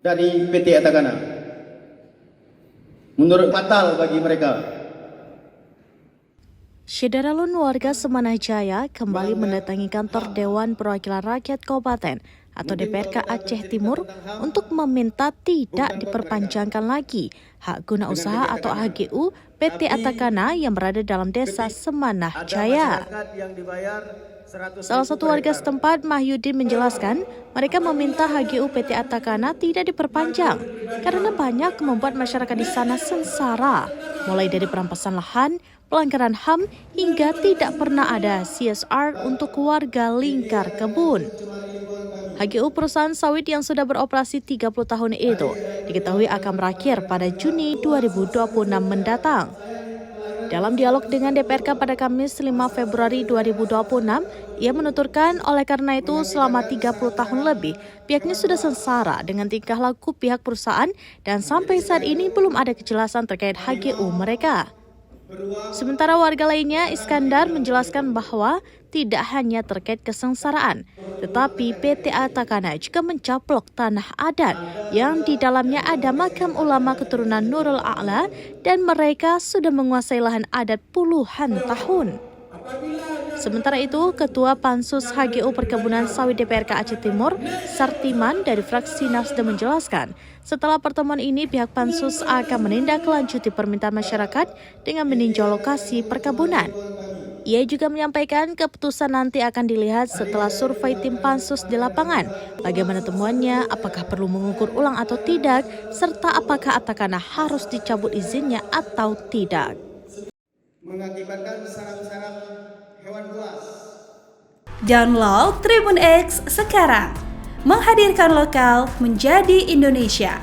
dari PT Atacana. Menurut fatal bagi mereka. Syederalun warga Semanah Jaya kembali mendatangi kantor Dewan Perwakilan Rakyat Kabupaten atau DPRK Aceh Timur untuk meminta tidak diperpanjangkan lagi hak guna usaha atau HGU PT Atacana yang berada dalam desa Semanah Jaya. Salah satu warga setempat, Mahyudin, menjelaskan mereka meminta HGU PT Atacana tidak diperpanjang karena banyak membuat masyarakat di sana sengsara, mulai dari perampasan lahan, pelanggaran HAM, hingga tidak pernah ada CSR untuk warga lingkar kebun. HGU perusahaan sawit yang sudah beroperasi 30 tahun itu diketahui akan berakhir pada Juni 2026 mendatang. Dalam dialog dengan DPRK pada Kamis 5 Februari 2026, ia menuturkan oleh karena itu selama 30 tahun lebih, pihaknya sudah sengsara dengan tingkah laku pihak perusahaan dan sampai saat ini belum ada kejelasan terkait HGU mereka. Sementara warga lainnya, Iskandar, menjelaskan bahwa tidak hanya terkait kesengsaraan, tetapi PT Atacana juga mencaplok tanah adat yang di dalamnya ada makam ulama keturunan Nurul A'la dan mereka sudah menguasai lahan adat puluhan tahun. Sementara itu, Ketua Pansus HGU Perkebunan Sawit DPRK Aceh Timur, Sartiman dari fraksi Nasdem, menjelaskan setelah pertemuan ini pihak Pansus akan menindaklanjuti permintaan masyarakat dengan meninjau lokasi perkebunan. Ia juga menyampaikan keputusan nanti akan dilihat setelah survei tim Pansus di lapangan, bagaimana temuannya, apakah perlu mengukur ulang atau tidak, serta apakah Atacana harus dicabut izinnya atau tidak. Mengakibatkan sarang-sarang hewan buas. Download Tribun X sekarang, menghadirkan lokal menjadi Indonesia.